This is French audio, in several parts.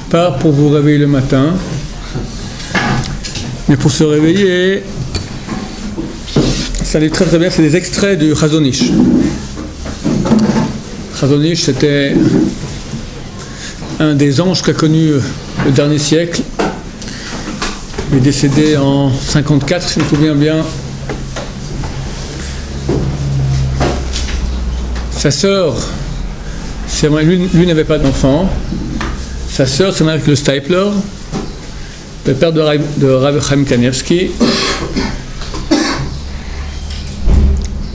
Pas pour vous réveiller le matin, mais pour se réveiller. Ça allait très très bien, c'est des extraits du Chazon Ish. Chazon Ish, c'était un des anges qu'a connu le dernier siècle. Il est décédé en 54, si je me souviens bien. Sa sœur, lui n'avait pas d'enfant. Sa sœur s'est mariée avec le Stipler, le père de Rav Chaim Kanievski.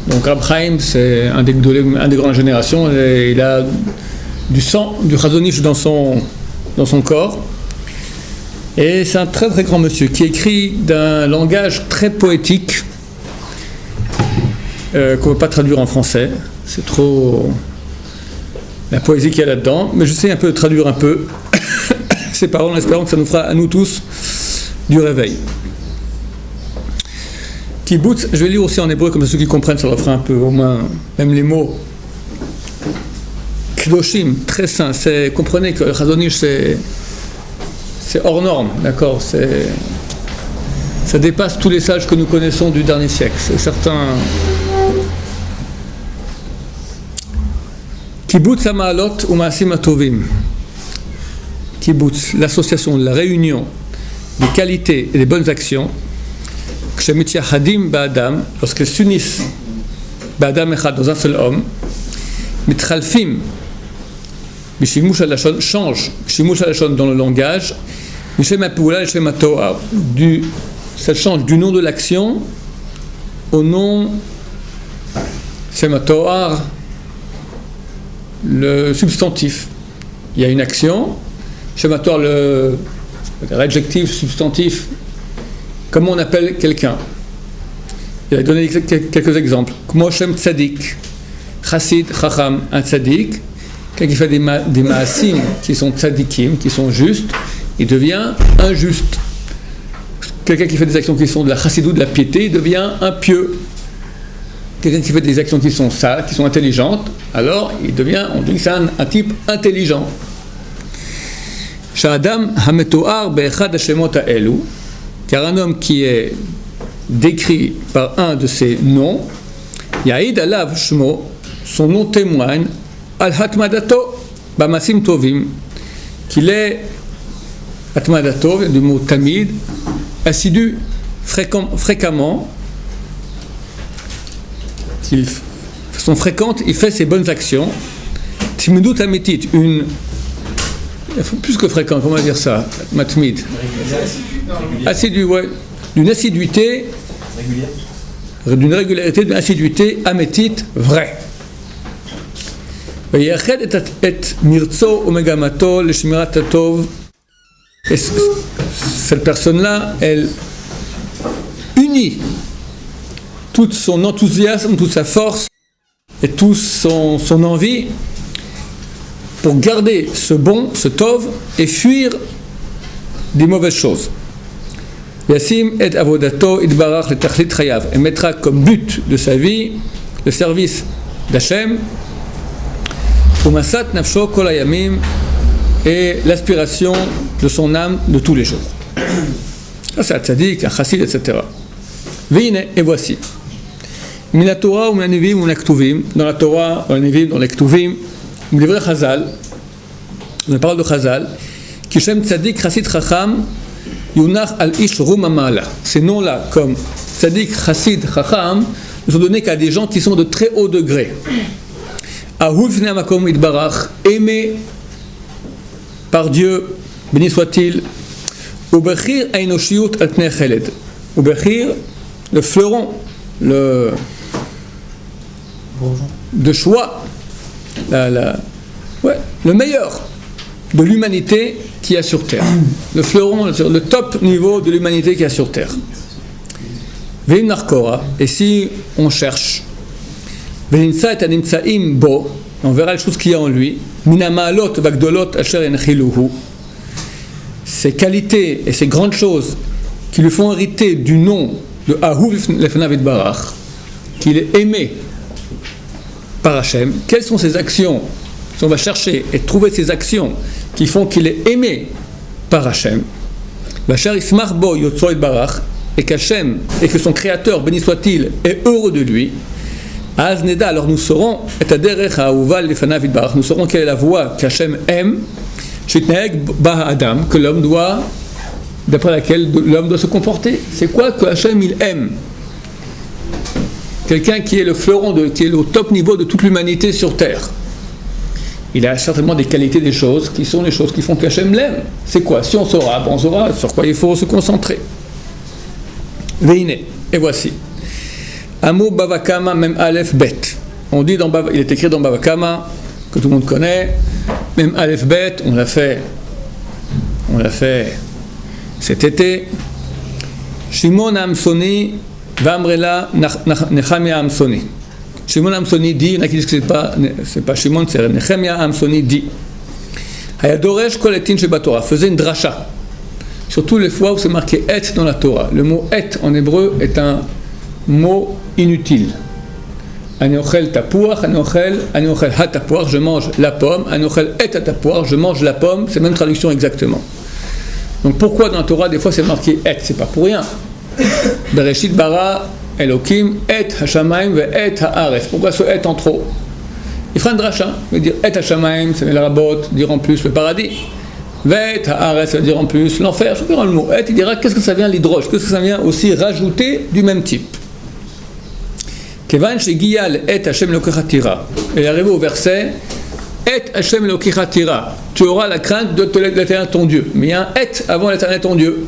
Donc Rav Chaim, c'est un des grandes générations, et il a du sang, du Chazon Ish dans son corps. Et c'est un très très grand monsieur qui écrit d'un langage très poétique qu'on ne peut pas traduire en français. C'est trop la poésie qu'il y a là-dedans. Mais j'essaie un peu de traduire un peu ces paroles en espérant que ça nous fera à nous tous du réveil. Kibbutz, je vais lire aussi en hébreu, comme ceux qui comprennent, ça leur fera un peu, au moins, même les mots. Kedoshim, très saint. Comprenez que le Chazon Ish, c'est hors norme, d'accord, ça dépasse tous les sages que nous connaissons du dernier siècle. C'est certain. Kibbutz Ha'ma'alot U'Ma'asim Hatovim. Kibbutz, l'association, la réunion des qualités et des bonnes actions. Kshemityahadim Ba'adam, lorsqu'elles s'unissent Ba'adam Echad, dans un seul homme. Mitchalfim Bishimush Halashon, change Bishimush Halashon dans le langage. Ça change du nom de l'action au nom Shem Toar, le substantif. Il y a une action, Shem Toar, l'adjectif, substantif. Comment on appelle quelqu'un? Il a donné quelques exemples. Kmo Shem Tzadik, Chassid, Chacham, un Tzadik. Quelqu'un qui fait des ma'asim qui sont tzadikim, qui sont justes, il devient injuste. Quelqu'un qui fait des actions qui sont de la chassidou, de la piété, il devient impieux. Quelqu'un qui fait des actions qui sont sales, qui sont intelligentes, alors on dit que c'est un type intelligent. Sha'adam hametoar be'echad hashemot ha'elu, car un homme qui est décrit par un de ces noms, ya'id alav shmo, son nom témoigne al hatmadato bamasim tovim, qu'il est atmadato, du mot tamid, assidu fréquemment, de façon fréquente, il fait ses bonnes actions. Timidut amitit, plus que fréquente, comment dire ça, matmid, assidu, ouais, d'une assiduité régulière, d'une régularité, d'une assiduité amétit vraie. Et cette personne-là, elle unit tout son enthousiasme, toute sa force et toute son envie pour garder ce bon, ce tov, et fuir des mauvaises choses. Yassim et avodato idbarach le tachlit chayav, et mettra comme but de sa vie le service d'Hachem, umasat nafsho kol hayamim, et l'aspiration de son âme de tous les jours. Ça c'est un tzaddik, un chassid, etc. Vine, et voici. Mina Torah ou mina Nevim ou Nektuvim, dans la Torah, dans les Nevim, dans les Ktuvim, ou les vrais Chazal, on parle de Chazal, Kishem tzaddik chassid chacham, yunach al ish rum amala. Ces noms-là, comme tzaddik chassid chacham, ne sont donnés qu'à des gens qui sont de très haut degré. Ahuv fnei makom idbarach, aimé par Dieu, béni soit-il. Ubechir ainoshiyut al pnei cheled. Ubechir, le fleuron, le de choix, le meilleur de l'humanité qu'il y a sur Terre. Le fleuron, le top niveau de l'humanité qu'il y a sur Terre. Ve'im narkora, et si on cherche, ve'nimtsa et animtsaim bo, on verra les choses qu'il y a en lui, mina ma'alot vagdolot asher enchiluhu, ces qualités et ces grandes choses qui lui font hériter du nom de Ahuv lefanav yitbarach, qu'il est aimé par Hachem. Quelles sont ces actions? Si on va chercher et trouver ces actions qui font qu'il est aimé par Hachem, Vachar Ismach Bo Yotzo Barach, et qu'Hachem, et que son créateur, béni soit-il, est heureux de lui, Azneda, alors nous saurons, nous saurons quelle est la voie qu'Hachem aime, que l'homme doit, d'après laquelle l'homme doit se comporter. C'est quoi que Hachem il aime? Quelqu'un qui est le fleuron, qui est au top niveau de toute l'humanité sur terre. Il a certainement des qualités, des choses qui sont les choses qui font qu'Hachem l'aime. C'est quoi? Si on saura, on saura sur quoi il faut se concentrer. Veine, et voici. Amo Bavakama, même Aleph Bet. On dit il est écrit dans Bavakama, que tout le monde connaît, même Aleph Bet, on l'a fait cet été. Shimon Amsoni, Vamrela Nechemia Amsoni. Shimon Amsoni dit, il y en a qui disent que c'est pas Shimon, c'est Nechemia Amsoni dit. Hayadoresh Koletin Sheba Torah, faisait une dracha. Surtout les fois où c'est marqué et dans la Torah. Le mot et en hébreu est un mot inutile. Ani ochel tapuach, ani ochel hatapuach, je mange la pomme. Ani ochel et hatapuach, je mange la pomme. C'est la même traduction exactement. Donc pourquoi dans la Torah des fois c'est marqué et? C'est pas pour rien. Bereshit bara Elokim et hashamayim ve et haaretz. Pourquoi ce et en trop? Il fera un dracha, il veut dire et hashamayim, ça veut la rabot, dire en plus le paradis. Ve et haaretz, ça veut dire en plus l'enfer. Je verrai le mot et, il dira qu'est-ce que ça vient l'hydroge, qu'est-ce que ça vient aussi rajouter du même type. Kevan shegiyal et Hashem lokechatira. Et arrivé au verset et Hashem lokechatira. Tu auras la crainte de l'Éternel ton Dieu. Mais il y a un et avant l'Éternel ton Dieu.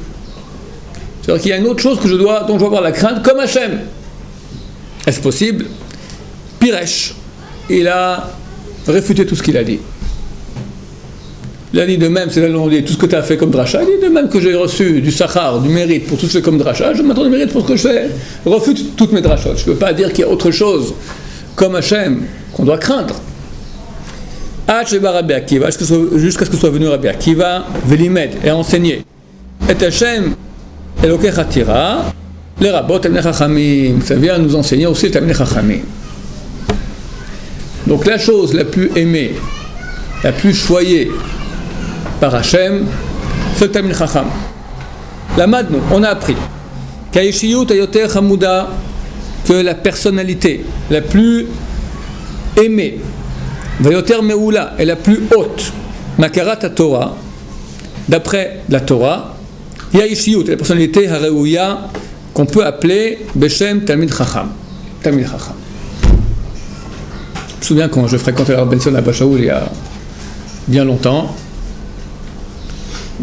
C'est-à-dire qu'il y a une autre chose dont je dois avoir la crainte comme Hashem. Est-ce possible? Piresh, il a réfuté tout ce qu'il a dit. Il a dit de même, c'est là où on dit tout ce que tu as fait comme dracha, il dit de même que j'ai reçu du sachar, du mérite pour tout ce que je fais comme dracha, je m'attends du mérite pour ce que je fais. Je refute toutes mes drachot. Je ne peux pas dire qu'il y a autre chose comme Hachem qu'on doit craindre. Jusqu'à ce que soit venu Rabbi Akiva, Velimed, et enseigné. Et Hachem, Elokei Chatira, les rabot, Talmidei Chachamim, ça vient nous enseigner aussi Talmidei Chachamim. Donc la chose la plus aimée, la plus choyée par Hachem, c'est le Talmid Chacham. La Madnou, on a appris qu'Aishiyut Ayoter Hamouda, que la personnalité la plus aimée, Vayoter Meoula, est la plus haute, Makarat Torah, d'après la Torah, Yaishiyut, la personnalité Hareouya, qu'on peut appeler Beshem Talmid Chacham. Talmid Chacham. Je me souviens quand je fréquentais la Benson à Bachaoul il y a bien longtemps.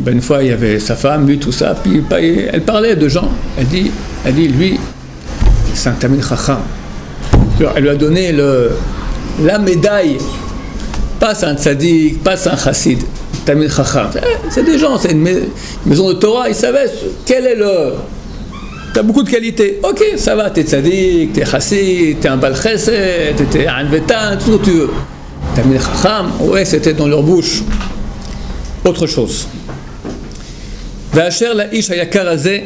Une fois il y avait sa femme, lui, tout ça, puis elle parlait de gens. Elle dit lui, c'est un Talmid Chacham. Elle lui a donné la médaille, pas c'est un tzaddik, pas c'est un chassid, Talmid Chacham. C'est des gens, c'est une maison de Torah, ils savaient quel est le. T'as beaucoup de qualités. Ok, ça va, t'es tzaddik, t'es chassid, t'es un bal chesed, t'es un vetan, tout ce que tu veux. Talmid Chacham, ouais, c'était dans leur bouche. Autre chose. V'asher la'ish hayakar hazeh,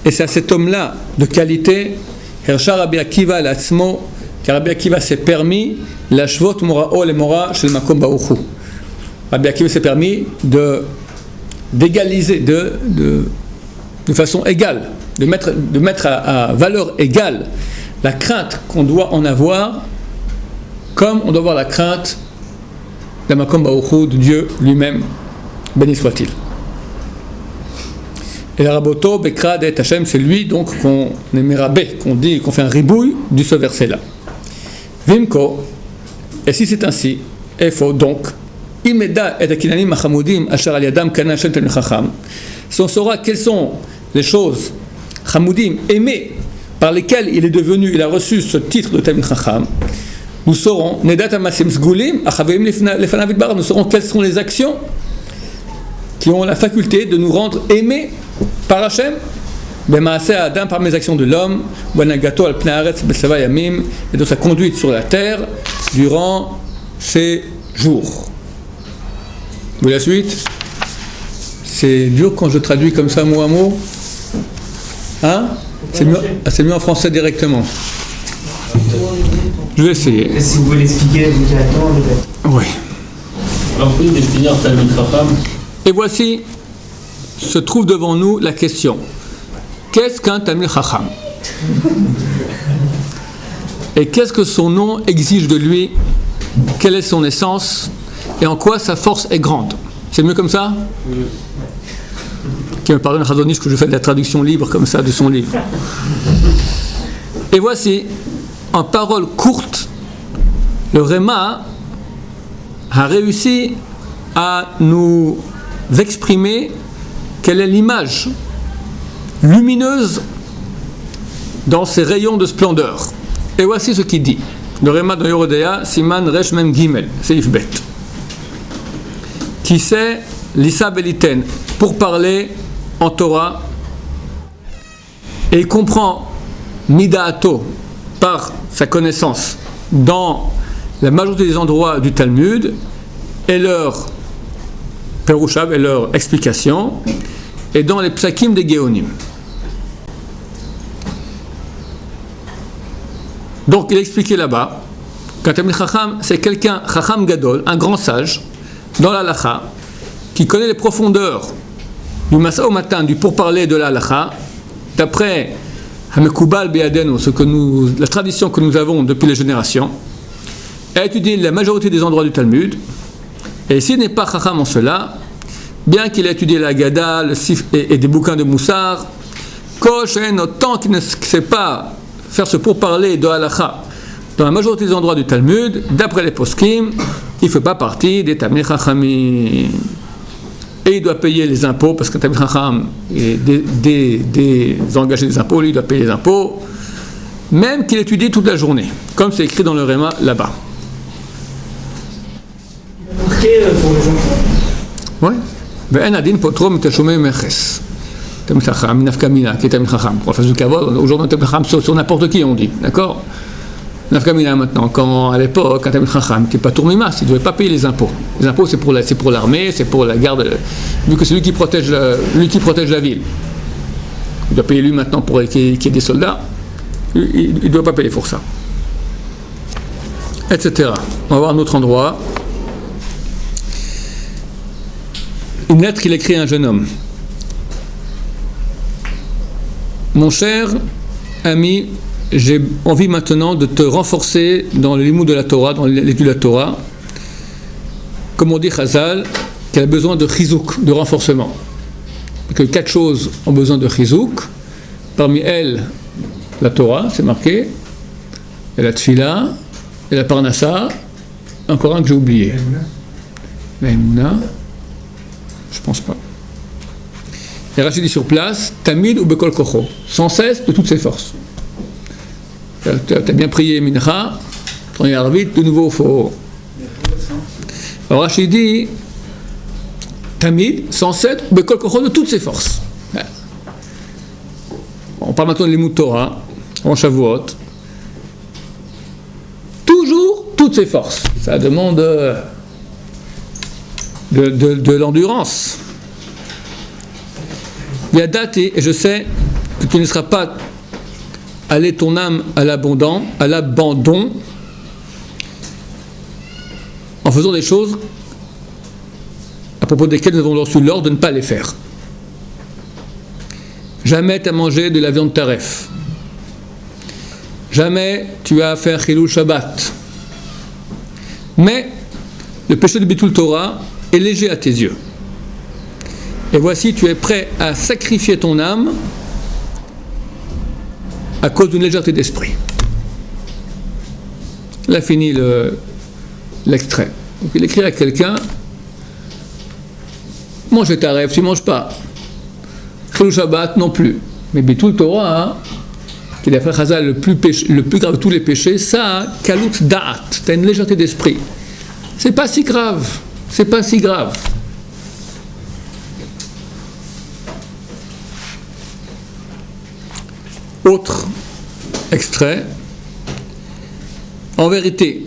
et c'est à cet homme-là de qualité, Hersha Rabbi Akiva l'atzmo, car Rabbi Akiva s'est permis l'ashvot morao le mora shel makom ba'uchu. Rabbi Akiva s'est permis d'égaliser, de façon égale, de mettre à valeur égale la crainte qu'on doit en avoir, comme on doit avoir la crainte de makom ba'uchu, de Dieu lui-même, béni soit-il. Et la raboto, Bekrad et Hachem, c'est lui donc qu'on est rabé, qu'on dit, qu'on fait un ribouille de ce verset-là. Vimko, et si c'est ainsi, Efo, donc, Imeda et Akinanim Machamudim, Asher Aliadam Kana Hashem Talmid Chacham, si on saura quelles sont les choses, Chamudim, aimées, par lesquelles il a reçu ce titre de Talmid Chacham, nous saurons, Nedat Amasim Sgulim, Achavim Lefanav Idbar, nous saurons quelles sont les actions qui ont la faculté de nous rendre aimés par Hachem, Bemaaseh Adam, par mes actions de l'homme, Wanagato al Pnei Haaretz Besava Yamim, et de sa conduite sur la terre durant ces jours. Vous voulez la suite? C'est dur quand je traduis comme ça mot à mot. Hein? C'est mieux en français directement. Je vais essayer. Si vous voulez l'expliquer directement, peut-être. Oui. Alors, vous pouvez définir Talmid Chacham? Et voici, se trouve devant nous la question. Qu'est-ce qu'un Talmid Chacham? Et qu'est-ce que son nom exige de lui? Quelle est son essence? Et en quoi sa force est grande? C'est mieux comme ça? Qui me pardonne Chazon Ish que je fais de la traduction libre comme ça de son livre. Et voici, en paroles courtes, le Réma a réussi à nous exprimer quelle est l'image lumineuse dans ces rayons de splendeur. Et voici ce qu'il dit. Le Réma de Yorodea, Siman Resh Mem Gimel, Seif Bet. Qui sait l'Issa Beliten pour parler en Torah, et il comprend Midaato par sa connaissance dans la majorité des endroits du Talmud et leur Perushav et leur explication, et dans les Psakim des Géonim. Donc il a expliqué là-bas qu'un Talmid Chacham, c'est quelqu'un, Chacham Gadol, un grand sage, dans l'Halacha, qui connaît les profondeurs du Masa au matin, du pourparler de l'Halacha, d'après Hamekubal Be'adenu, la tradition que nous avons depuis les générations, a étudié la majorité des endroits du Talmud, et s'il n'est pas Chacham en cela, bien qu'il ait étudié la Haggadah, le Sif et des bouquins de Moussar, autant qu'il ne sait pas faire ce pourparler de Halacha dans la majorité des endroits du Talmud, d'après les poskim, il ne fait pas partie des Talmid Chachamim. Et il doit payer les impôts, parce qu'un Talmid Chacham est des engagés des impôts, lui il doit payer les impôts, même qu'il étudie toute la journée, comme c'est écrit dans le Réma là-bas. Marqué pour les enfants. Oui. Ve'en adin potro mitashomei meches. Talmid Chacham, nafkamina, qui est Talmid Chacham. Pour faire du kavod, aujourd'hui, Talmid Chacham sur n'importe qui, on dit, d'accord? Nafkamina maintenant, quand à l'époque, un Talmid Chacham qui n'est pas tourmimas, il ne devait pas payer les impôts. Les impôts, c'est pour l'armée, c'est pour la garde, vu que c'est lui qui protège la ville. Il doit payer lui maintenant pour qu'il y ait des soldats. Il ne doit pas payer pour ça. Etc. On va voir un autre endroit. Une lettre qu'il écrit à un jeune homme. Mon cher ami, j'ai envie maintenant de te renforcer dans le limoud de la Torah, dans l'étude de la Torah. Comme on dit Chazal, qu'elle a besoin de chizouk, de renforcement. Et que 4 choses ont besoin de chizouk. Parmi elles, la Torah, c'est marqué, et la Tfila, et la Parnassa, encore un que j'ai oublié. La Emouna, je pense pas. Et Rachid dit sur place, Tamid ou Bekol Kocho, sans cesse de toutes ses forces. Tu as bien prié Mincha, on y arrive vite, de nouveau il faut. Alors Rachid dit, Tamid, sans cesse, Bekol Kocho de toutes ses forces. On parle maintenant de l'Imout Torah, en Shavuot. Toujours toutes ses forces. Ça demande de l'endurance. Yadati, et je sais que tu ne laisseras pas aller ton âme à l'abandon, en faisant des choses à propos desquelles nous avons reçu l'ordre de ne pas les faire. Jamais tu as mangé de la viande taref. Jamais tu as fait un chilul Shabbat. Mais le péché de Bitul Torah est léger à tes yeux. Et voici, tu es prêt à sacrifier ton âme à cause d'une légèreté d'esprit. Là finit l'extrait. Donc il écrit à quelqu'un, mange ta rêve, tu ne manges pas. Chilul Shabbat non plus. Mais Bitul Torah, qui est d'après Chazal le plus grave de tous les péchés, ça, kalut da'at, tu as une légèreté d'esprit. C'est pas si grave. C'est pas si grave. Autre extrait. En vérité,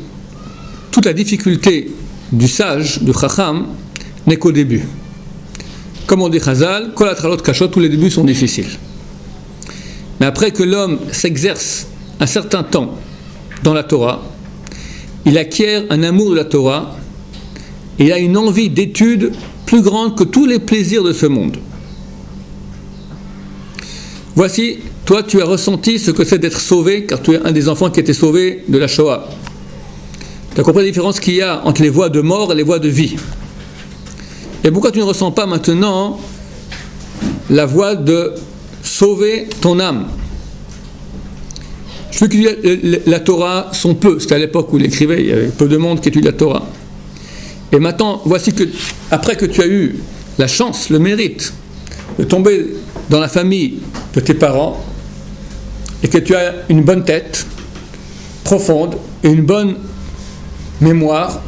toute la difficulté du sage, du chacham, n'est qu'au début. Comme on dit Chazal, kol hatralot kashot, tous les débuts sont difficiles. Mais après que l'homme s'exerce un certain temps dans la Torah, il acquiert un amour de la Torah il a une envie d'étude plus grande que tous les plaisirs de ce monde. Voici, toi tu as ressenti ce que c'est d'être sauvé, car tu es un des enfants qui a été sauvé de la Shoah. Tu as compris la différence qu'il y a entre les voies de mort et les voies de vie. Et pourquoi tu ne ressens pas maintenant la voie de sauver ton âme? Ceux qui étudient la Torah sont peu. C'était à l'époque où il écrivait, il y avait peu de monde qui étudie la Torah. Et maintenant, voici que, après que tu as eu la chance, le mérite de tomber dans la famille de tes parents, et que tu as une bonne tête profonde et une bonne mémoire,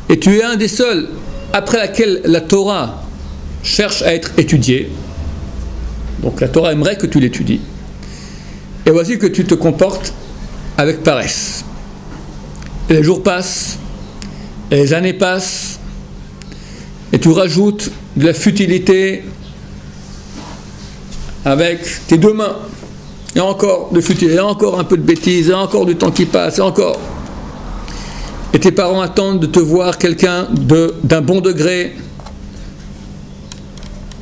et tu es un des seuls après laquelle la Torah cherche à être étudiée, donc la Torah aimerait que tu l'étudies, et voici que tu te comportes avec paresse. Et les jours passent, et les années passent, et tu rajoutes de la futilité avec tes deux mains. Et encore de futilité, et encore un peu de bêtises, et encore du temps qui passe, et encore. Et tes parents attendent de te voir quelqu'un d'un bon degré,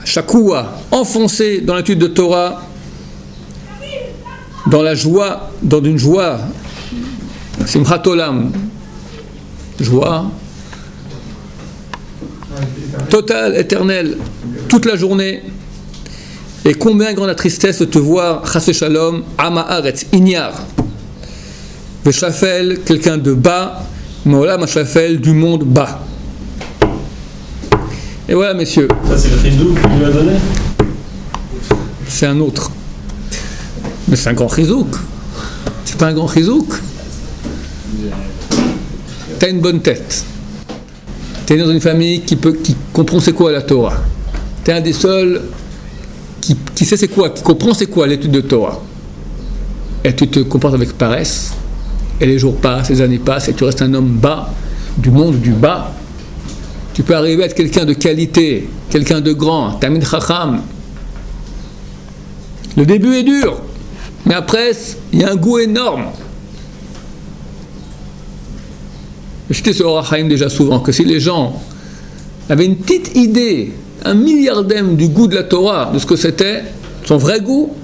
chakoua, enfoncé dans l'étude de Torah, dans la joie, dans une joie, simchat olam, joie totale, éternelle, toute la journée. Et combien grande la tristesse de te voir, chas shalom, ama haaretz, ignare, veshafel, quelqu'un de bas, Molam Hashafel, du monde bas. Et voilà, messieurs. Ça, c'est le chizouk qu'il lui a donné? C'est un autre. Mais c'est un grand chizouk. C'est pas un grand chizouk. T'as une bonne tête. T'es dans une famille qui comprend c'est quoi la Torah. T'es un des seuls qui sait c'est quoi, qui comprend c'est quoi l'étude de Torah. Et tu te comportes avec paresse. Et les jours passent, les années passent, et tu restes un homme bas, du monde du bas. Tu peux arriver à être quelqu'un de qualité, quelqu'un de grand, Tamid Chacham. Le début est dur, mais après, il y a un goût énorme. J'étais sur Orach Chaim déjà souvent, que si les gens avaient une petite idée, un milliardème du goût de la Torah, de ce que c'était, son vrai goût,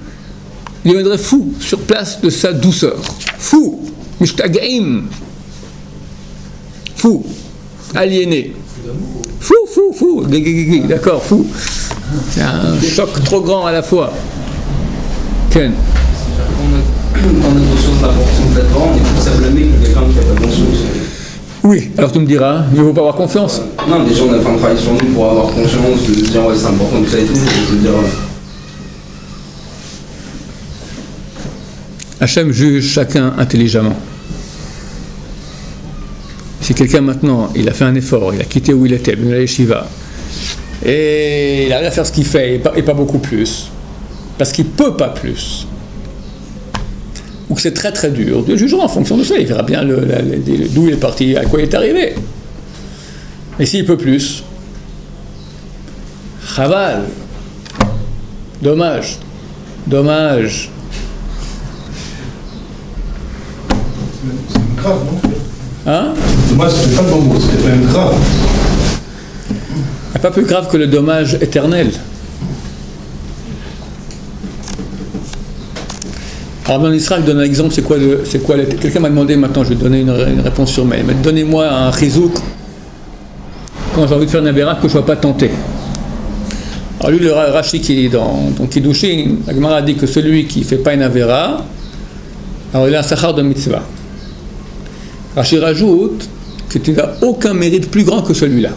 il deviendrait fou sur place de sa douceur. Fou! Mishtagaim, fou, aliéné, fou, d'accord, fou. C'est un choc trop grand à la fois. Ken. On a conscience de la portion de la Torah, on est plus à blâmer que quelqu'un qui n'a pas conscience. Oui, alors tu me diras, il ne faut pas avoir confiance. Non, déjà on a fait un travail sur nous pour avoir conscience, de dire ouais c'est important que ça et tout, je veux dire. Hachem juge chacun intelligemment. Si quelqu'un maintenant, il a fait un effort, il a quitté où il était, il a yeshiva, et il arrive à faire ce qu'il fait, et pas beaucoup plus, parce qu'il ne peut pas plus, ou que c'est très très dur, Dieu jugera en fonction de ça, il verra bien d'où il est parti, à quoi il est arrivé. Mais s'il peut plus, chaval, dommage. C'est grave, non? Hein? Dommage, c'était pas le bon mot, c'était quand même grave. Il n'y a pas plus grave que le dommage éternel. Alors Ben Israël donne un exemple, c'est quoi quelqu'un m'a demandé maintenant, je vais donner une réponse sur mail, mais donnez-moi un chizouk quand j'ai envie de faire une avéra que je ne sois pas tenté. Alors lui, le Rashi qui est dans Kiddushin, la Gemara dit que celui qui ne fait pas une avéra, alors il a un sachar de mitzvah. Rashi rajoute que tu n'as aucun mérite plus grand que celui-là.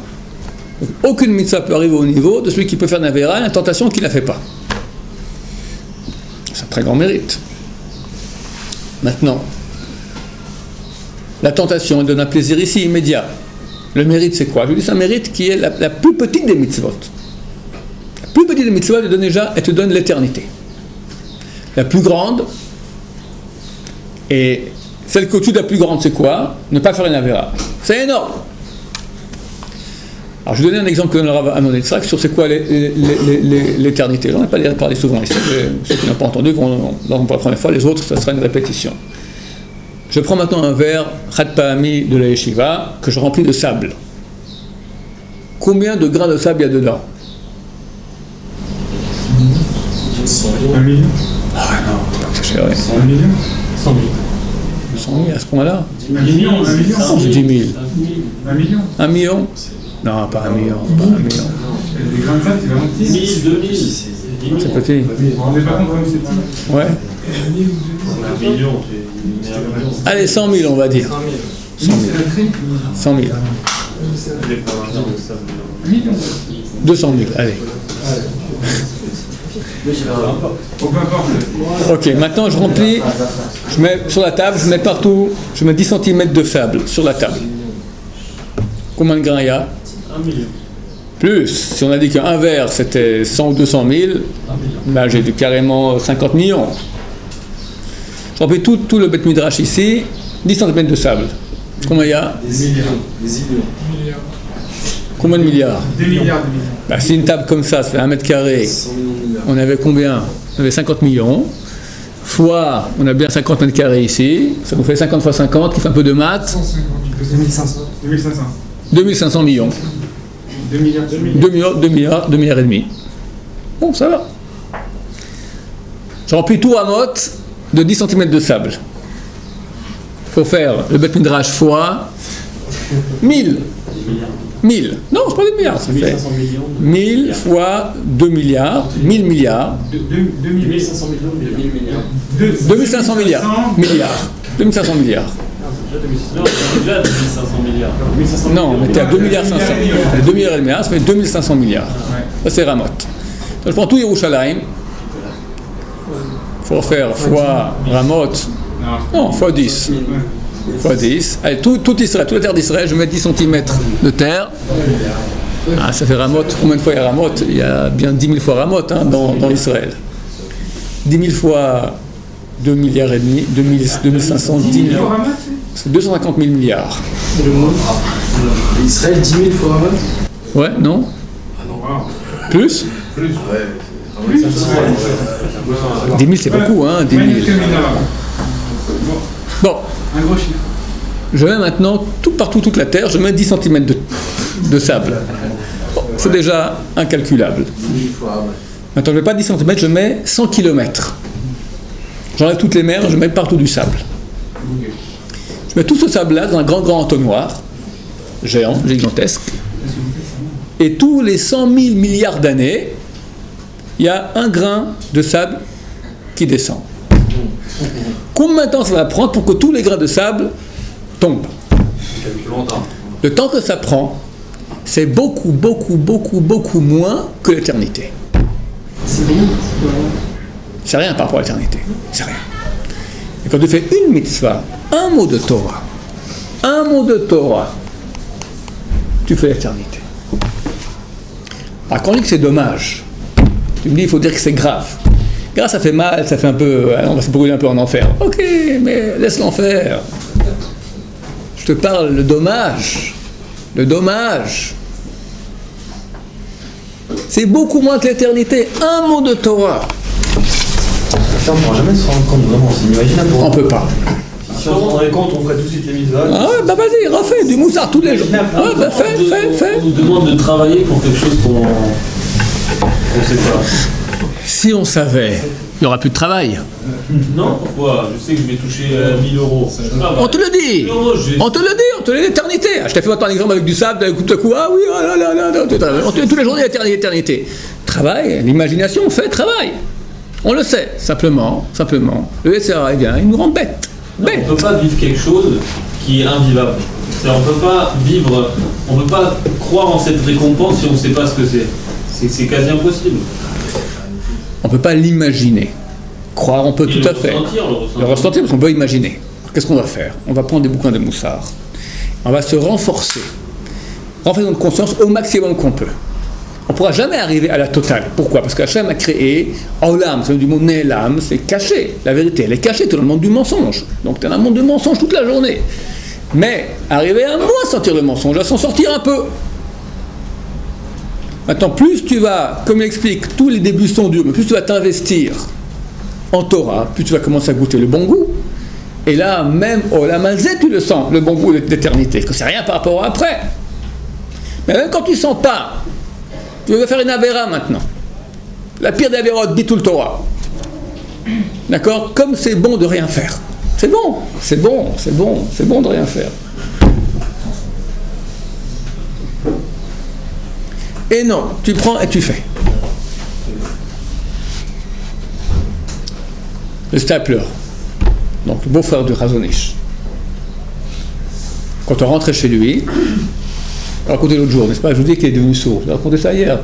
Donc, aucune mitzvah peut arriver au niveau de celui qui peut faire une avéra, une tentation qu'il ne la fait pas. C'est un très grand mérite. Maintenant, la tentation donne un plaisir ici immédiat. Le mérite, c'est quoi? Je dis c'est un mérite qui est la plus petite des mitzvot. La plus petite des mitzvot, elle te donne l'éternité. La plus grande, et celle qu'au-dessus de la plus grande, c'est quoi? Ne pas faire une avéra. C'est énorme. Alors, je vais donner un exemple que donne le Rav Amnon Yitzhak sur c'est quoi l'éternité. J'en ai pas parlé souvent ici. Ceux qui n'ont pas entendu, là, pour la première fois, les autres, ça sera une répétition. Je prends maintenant un verre Khat Pahami de la Yeshiva que je remplis de sable. Combien de grains de sable il y a dedans? 1 million. Ah non, pas exagéré. 1 million. 100 000. 100 000 à ce point-là? 1 million. 1 million. Oh, c'est 10 000. 1 million. 1 million? Non, pas 1 million. Pas 1 million. Les grains de sable, c'est vraiment petit. 1000, 2000. C'est petit. Vous vous rendez pas compte comme c'est petit? Ouais. 1 million. Allez, 100 000, on va dire. 100 000. 100 000. 200 000, allez. Peu importe. Ok, maintenant je remplis, je mets sur la table, je mets partout, je mets 10 cm de sable sur la table. Combien de grains il y a? 1 million. Plus, si on a dit qu'un verre c'était 100 ou 200 000, là j'ai carrément 50 millions. Je remplis tout le Beth Midrash ici, 10 cm de sable. Combien il y a? Des millions. Des millions. Combien de milliards? Des milliards. Bah, si une table comme ça fait 1 mètre carré, 100 millions de milliards. on avait combien? On avait 50 millions. Fois, on a bien 50 mètres carrés ici, ça nous fait 50 fois 50, qui fait un peu de maths, 2500. 2500. 2500 millions. 2 milliards. 2 milliards et demi. Bon, ça va. Je remplis tout Ramot de 10 cm de sable. Il faut faire le Beth Midrash fois 1000. 1000. Non, c'est pas des milliards, ça fait 1500 millions. 1000 fois 2 milliards, 1000 milliards, 2500 millions. 2000 milliards. 2500 milliards. Milliards. 2500 milliards. Non, c'est déjà 2500 milliards. 1500 Non, on était à 2 milliards 500. 2 milliards et demi, ça fait 2500 milliards. Ça c'est Ramot. Donc, je prends tout Yerushalayim. Il faut faire fois Ramot. Non, fois 10. Fois 10. Allez, tout Israël, toute la terre d'Israël, je mets 10 cm de terre. Ah, ça fait Ramot. Combien de fois il y a Ramot? Il y a bien 10 000 fois Ramot hein, dans Israël. 10 000 fois 2 milliards et demi, 2500, 10 000. C'est 250 000 milliards. Israël, 10 000 fois Ramot. Ouais, non? Plus? 10 000 c'est beaucoup, hein, 10 000. Bon. Un gros chiffre. Je mets maintenant partout, toute la terre, je mets 10 cm de sable. Bon, c'est déjà incalculable. 1000 fois Ramot. Maintenant, je ne mets pas 10 cm, je mets 100 km. J'enlève toutes les mers, je mets partout du sable. Je mets tout ce sable-là dans un grand entonnoir, géant, gigantesque. Et tous les 100 000 milliards d'années, il y a un grain de sable qui descend. Combien de temps ça va prendre pour que tous les grains de sable tombent? Longtemps. Le temps que ça prend, c'est beaucoup moins que l'éternité. C'est rien par rapport à l'éternité. C'est rien. Et quand tu fais une mitzvah, un mot de Torah, tu fais l'éternité. Alors quand on dit que c'est dommage, tu me dis il faut dire que c'est grave. Grave, ça fait mal, ça fait un peu, on va se brûler un peu en enfer. Ok, mais laisse l'enfer. Je te parle le dommage. Le dommage. C'est beaucoup moins que l'éternité. Un mot de Torah. Ça, on ne pourra jamais se rendre compte vraiment, c'est inimaginable. On peut pas. Si on se rendrait compte, on ferait tout de suite les mitzvahs. Ah ouais, bah vas-y, refais du moussard tous les jours. Ouais, bah fais. On nous demande de travailler pour quelque chose qu'on ne sait pas. Si on savait, il n'y aura plus de travail. Non, pourquoi? Je sais que je vais toucher 1000 euros. On te le dit. On te le dit l'éternité. Je t'ai fait maintenant un exemple avec du sable, tout à coup, ah oui, oh là là là, on te dit tous les jours l'éternité. Travail, l'imagination fait travail. On le sait, simplement, le SRA vient, il nous rend bêtes. On ne peut pas vivre quelque chose qui est invivable. C'est-à-dire, on ne peut pas croire en cette récompense si on ne sait pas ce que c'est. C'est quasi impossible. On ne peut pas l'imaginer. Croire, on peut Et tout à fait. Le ressentir, parce qu'on peut imaginer. Qu'est-ce qu'on va faire? On va prendre des bouquins de Moussard. On va se renforcer notre conscience au maximum qu'on peut. On ne pourra jamais arriver à la totale. Pourquoi? Parce qu'Hachem a créé Olam, c'est du mot Ne'elam, c'est caché. La vérité, elle est cachée, tu es dans le monde du mensonge. Donc tu es dans le monde du mensonge toute la journée. Mais arriver à moins sentir le mensonge, à s'en sortir un peu. Maintenant, plus tu vas, comme il explique, tous les débuts sont durs, mais plus tu vas t'investir en Torah, plus tu vas commencer à goûter le bon goût. Et là, même au Lamazé, tu le sens, le bon goût d'éternité, que c'est rien par rapport à après. Mais même quand tu ne sens pas, tu veux faire une avéra maintenant. La pire des avérotes, Bitul Torah. D'accord? Comme c'est bon de rien faire. C'est bon, c'est bon, c'est bon, c'est bon de rien faire. Et non, tu prends et tu fais. Le stapler, donc le beau-frère de Razonich. Quand on rentrait chez lui, on racontait l'autre jour, n'est-ce pas? Je vous dis qu'il est devenu sourd. J'ai raconté ça hier.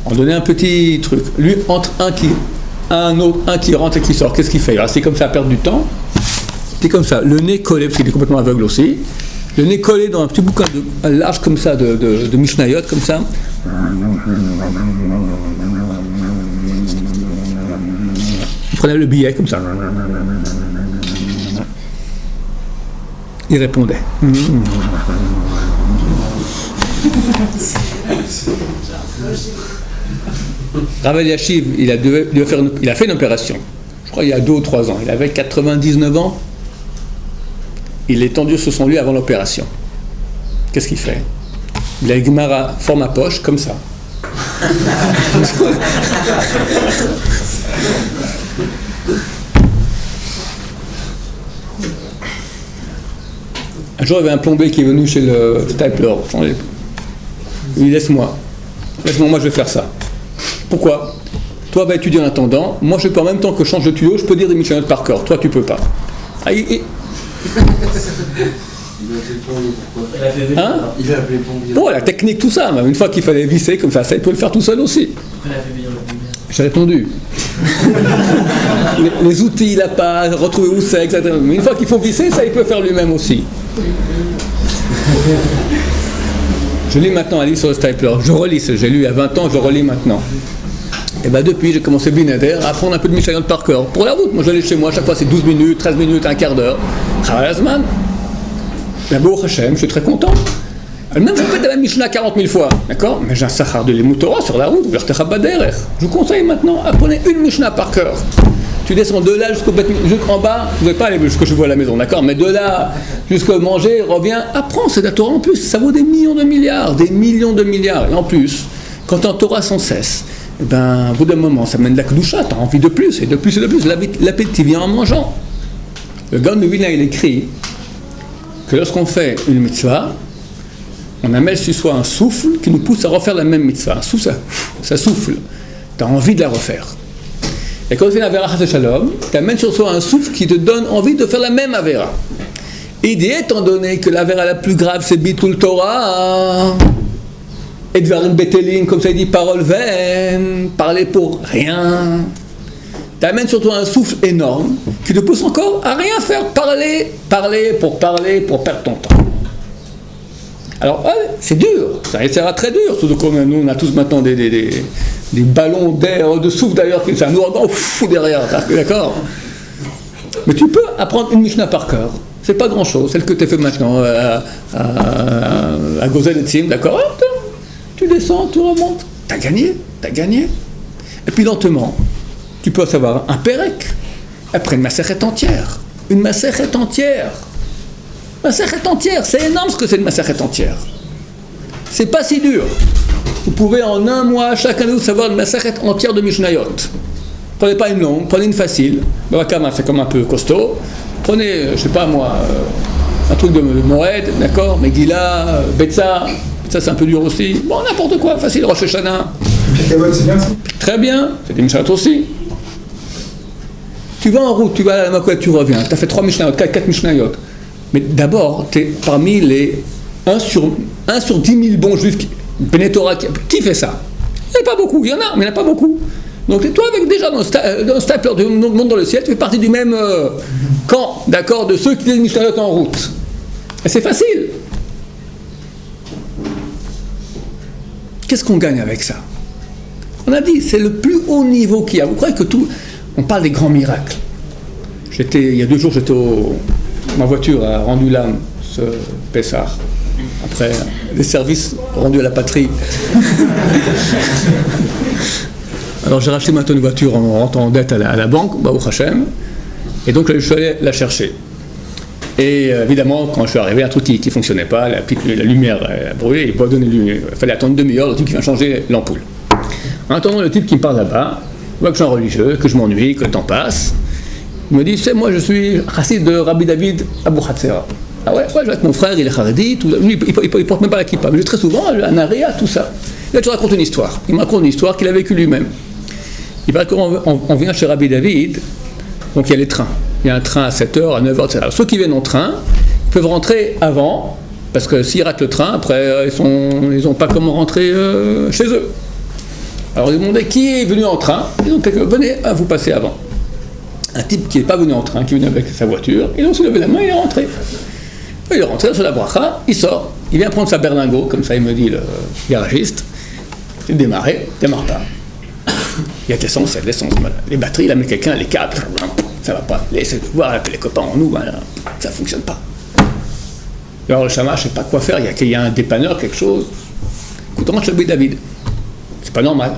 On donnait un petit truc. Lui, entre un qui rentre et qui sort, qu'est-ce qu'il fait? Il restait comme ça à perdre du temps. C'est comme ça, le nez collé, parce qu'il est complètement aveugle aussi. Le nez collé dans un petit bouquin large comme ça, de Mishnayot, comme ça. Il prenait le billet comme ça. Il répondait. Rav Eliashiv, il a fait une opération. Je crois il y a 2 ou 3 ans. Il avait 99 ans. Il est tendu sur son lit avant l'opération. Qu'est-ce qu'il fait? Il a une Gemara forme à poche, comme ça. Un jour, il y avait un plombier qui est venu chez le stapler. Il dit, laisse-moi, moi je vais faire ça. Pourquoi? Toi, va étudier en attendant. Moi, je peux en même temps que je change de tuyau, je peux dire des Mishnayot par cœur. Toi, tu peux pas. Ah, hein? Il a appelé le plombier. Bon, la technique, tout ça. Mais une fois qu'il fallait visser comme ça, il peut le faire tout seul aussi. J'ai répondu. les outils, il n'a pas retrouvé où c'est, etc. Mais une fois qu'il faut visser, ça, il peut faire lui-même aussi. Je lis maintenant un livre sur le stapler. Je relis, j'ai lu il y a 20 ans, je relis maintenant. Et bien depuis, j'ai commencé Binader à apprendre un peu de Mishnayot par cœur. Pour la route, moi j'allais chez moi, chaque fois c'est 12 minutes, 13 minutes, un quart d'heure. Chavalazman. La Baruch Hashem, je suis très content. Même je répète la même Mishnah 40 000 fois, d'accord? Mais j'ai un sachar de Limut Torah sur la route, je vous conseille maintenant, apprenez une Mishnah par cœur. Tu descends de là jusqu'en bas, vous n'allez pas aller jusqu'au cheval à la maison, d'accord? Mais de là jusqu'au manger, reviens, apprends, c'est de la Torah en plus, ça vaut des millions de milliards. Et en plus, quand tu en Torah sans cesse, eh ben, au bout d'un moment, ça mène de la kedusha, tu as envie de plus, et de plus, et de plus. L'appétit vient en mangeant. Le Gaon de Vilna, il écrit que lorsqu'on fait une mitzvah, on amène sur soi un souffle qui nous pousse à refaire la même mitzvah. Un souffle, ça souffle. Tu as envie de la refaire. Et quand tu fais l'Avera Chas Shalom, tu amènes sur soi un souffle qui te donne envie de faire la même Avera. Et dit, étant donné que l'Avera la plus grave, c'est Bitul Torah, et Dvarim Betelim, comme ça il dit, parole vaine, parler pour rien. Tu amènes sur toi un souffle énorme qui te pousse encore à rien faire, parler pour perdre ton temps. Alors, c'est dur, ça sera très dur, surtout que nous on a tous maintenant des ballons d'air, de souffle d'ailleurs, c'est un ouragan fou derrière, d'accord? Mais tu peux apprendre une Mishnah par cœur, c'est pas grand chose, celle que tu as fait maintenant à Gozel et Tzim, d'accord? Tu descends, tu remontes, t'as gagné. Et puis lentement, tu peux savoir un pérec, après une masechet entière. Masechet entière, c'est énorme ce que c'est une masechet entière. C'est pas si dur. Vous pouvez en un mois, chacun de vous, savoir une masechet entière de Mishnayot. Prenez pas une longue, prenez une facile. Bakama, c'est comme un peu costaud. Prenez, je sais pas moi, un truc de Moed, d'accord, Megillah, Betsa, ça c'est un peu dur aussi. Bon, n'importe quoi, facile, Rosh Hashanah. C'est bien ça? Très bien, c'est des Mishnayot aussi. Tu vas en route, tu vas à la Makouet, tu reviens. Tu as fait 3 Mishnayot, 4 Mishnayot. Mais d'abord, tu es parmi les 1 sur 10 000 bons juifs, Benetora, qui fait ça? Il n'y en a pas beaucoup, il y en a, mais il n'y en a pas beaucoup. Donc toi, avec déjà dans le stapler du monde dans le ciel, tu fais partie du même camp, d'accord, de ceux qui disent Mishnayot en route. Et c'est facile. Qu'est-ce qu'on gagne avec ça? On a dit, c'est le plus haut niveau qu'il y a. Vous croyez que tout... On parle des grands miracles. Il y a 2 jours, ma voiture a rendu l'âme, ce Pessah, après les services rendus à la patrie. Alors j'ai racheté maintenant une voiture en rentrant en dette à la banque, Baruch Hashem, Et donc, je suis allé la chercher. Et évidemment, quand je suis arrivé, un truc qui ne fonctionnait pas, la lumière a brûlé, il fallait attendre une demi-heure, le type qui vient changer l'ampoule. En attendant, le type qui me parle là-bas, voit que je suis un religieux, que je m'ennuie, que le temps passe. Il me dit, tu sais, moi je suis chassid de Rabbi David Abou Hatzera. Ah ouais, je vais avec mon frère, il est haredi, lui, il porte même pas la kippa, mais j'ai très souvent un aria, tout ça. Et là, je raconte une histoire. Il me raconte une histoire qu'il a vécue lui-même. Il paraît qu'on vient chez Rabbi David, donc il y a les trains. Il y a un train à 7h, à 9h, etc. Ceux qui viennent en train, ils peuvent rentrer avant, parce que s'ils ratent le train, après, ils n'ont pas comment rentrer chez eux. Alors ils demandaient qui est venu en train, ils ont dit venez, vous passez avant. Un type qui n'est pas venu en train, qui est venu avec sa voiture, il a aussi levé la main et il est rentré. Il est rentré sur la bracha, il sort, il vient prendre sa berlingot, comme ça il me dit le garagiste, il démarre pas. Il y a de l'essence, c'est de l'essence. Les batteries, il a mis quelqu'un, les câbles, ça va pas. Laissez voir, les copains en nous, ça fonctionne pas. Et alors le chama, je sais pas quoi faire, il y a un dépanneur, quelque chose. Écoute, on rentre chez Rabbi David. C'est pas normal.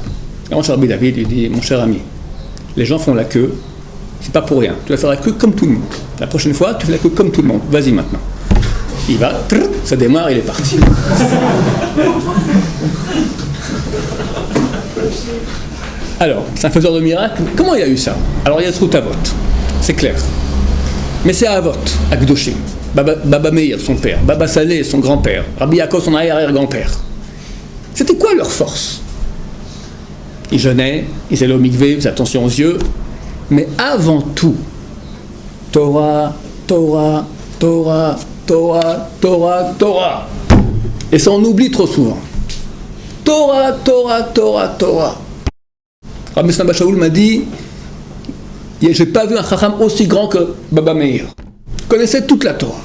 Et rentre chez Rabbi David, il dit, mon cher ami, les gens font la queue, c'est pas pour rien. Tu vas faire la queue comme tout le monde. La prochaine fois, tu fais la queue comme tout le monde. Vas-y maintenant. Il va, ça démarre, il est parti. Alors, c'est un faiseur de miracles. Comment il a eu ça? Alors, il y a ce route à vote. C'est clair. Mais c'est à Avot, à Gdoshim. Baba Meir, son père. Baba Saleh, son grand-père. Rabbi Yaakov, son arrière-grand-père. C'était quoi leur force? Ils jeûnaient, ils allaient au mikvé, ils faisaient attention aux yeux. Mais avant tout, Torah, Torah, Torah, Torah, Torah, Torah. Et ça, on oublie trop souvent. Torah, Torah, Torah, Torah. Rabbi Saba Shaul m'a dit, j'ai pas vu un chacham aussi grand que Baba Meir. Il connaissait toute la Torah.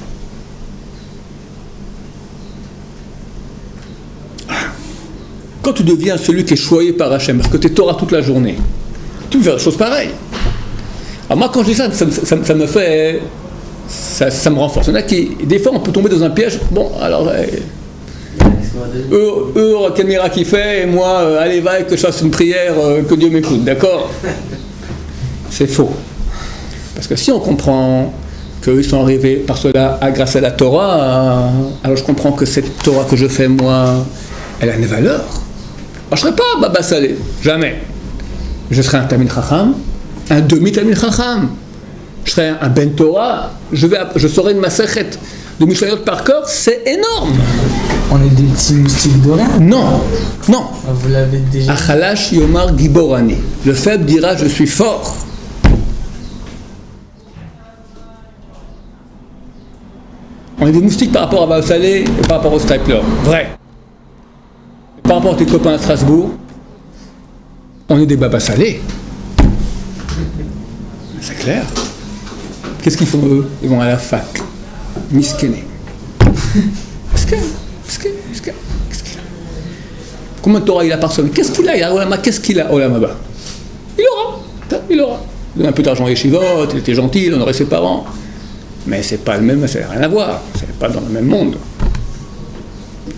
Quand tu deviens celui qui est choyé par Hachem, parce que tu es Torah toute la journée, tu peux faire des choses pareilles. Alors moi, quand je dis ça, ça me fait... Ça me renforce. Il y en a qui, des fois, on peut tomber dans un piège. Bon, alors... eux, quel miracle qu'il fait, et moi, allez, va, que je fasse une prière, que Dieu m'écoute, d'accord? C'est faux. Parce que si on comprend qu'eux sont arrivés par cela grâce à la Torah, alors je comprends que cette Torah que je fais, moi, elle a une valeur. Alors je ne serai pas Baba Saleh, jamais. Je serai un Talmid Chacham, un demi-Talmid Chacham. Je serai un Ben Torah, je saurai une Masechet de Mishnayot par cœur, c'est énorme. On est des petits moustiques de rien. Non, non. Vous l'avez déjà. Achalash Yomar Giborani. Le faible dira je suis fort. On est des moustiques par rapport à Baba Saleh et par rapport au Stapler. Vrai. Par rapport à tes copains à Strasbourg, on est des Baba Saleh. C'est clair. Qu'est-ce qu'ils font eux? Ils vont à la fac. Miskené. Miskené. Combien de Torah il a par semaine? Qu'est-ce qu'il a? Qu'est-ce qu'il a? Olamaba. Il aura. Il donne un peu d'argent à Yeshivot, il était gentil, il honorait ses parents. Mais c'est pas le même, ça n'a rien à voir. C'est pas dans le même monde.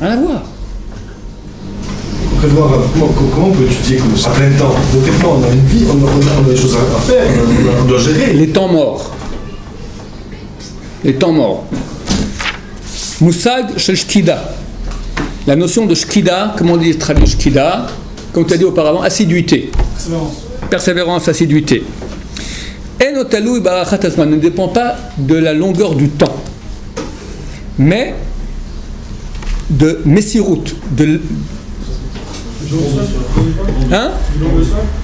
Rien à voir. Après, comment on peut étudier comme ça à plein temps? Concrètement, on a une vie, on a des choses à faire, on doit gérer. Les temps morts. Les temps morts. Moussag shel shkida. La notion de shkida, comment on dit traduit shkida? Comme tu as dit auparavant, assiduité. Persévérance, assiduité. Enotalou barachat azman ne dépend pas de la longueur du temps, mais de messirut, de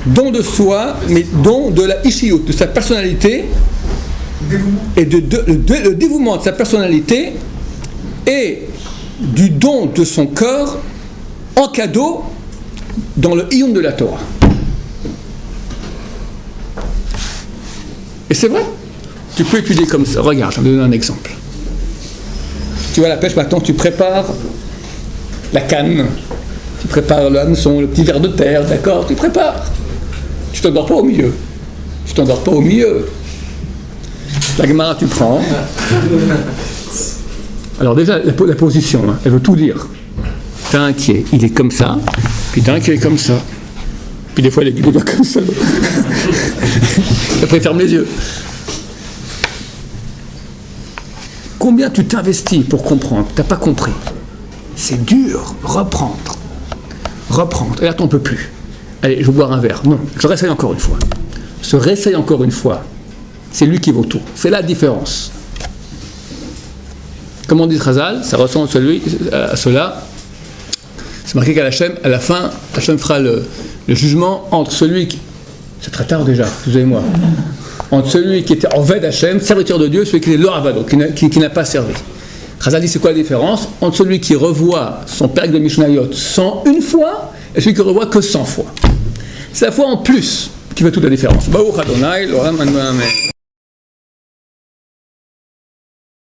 don de soi, mais don de la ishiyut, de sa personnalité, et le dévouement de sa personnalité et du don de son corps en cadeau dans le iyun de la Torah. Et c'est vrai, tu peux étudier comme ça. Regarde, je vais te donner un exemple. Tu vas à la pêche, maintenant tu prépares la canne, tu prépares le hameçon, le petit verre de terre, d'accord? Tu prépares. Tu t'endors pas au milieu. La Gemara, tu prends. Alors déjà, la position, hein, elle veut tout dire. T'as un qui est, il est comme ça, puis t'as un qui est comme ça. Puis des fois, il est comme ça. Après, il ferme les yeux. combien tu t'investis pour comprendre, tu n'as pas compris. C'est dur, reprendre. Et là, tu n'en peux plus. Allez, je vais boire un verre. Non, je réessaye encore une fois. Se réessaye encore une fois. C'est lui qui vaut tout. C'est la différence. Comme on dit Chazal, ça ressemble à cela. C'est marqué qu'à la fin, Hachem fera le jugement entre celui qui... C'est très tard déjà, excusez-moi. Entre celui qui était en veille d'Hachem, serviteur de Dieu, et celui qui était l'Oravado, qui n'a pas servi. Chazal dit c'est quoi la différence entre celui qui revoit son père de Mishnayot 101 fois et celui qui revoit que 100 fois. C'est la foi en plus qui fait toute la différence. Baruch Adonai, l'Olam Amen.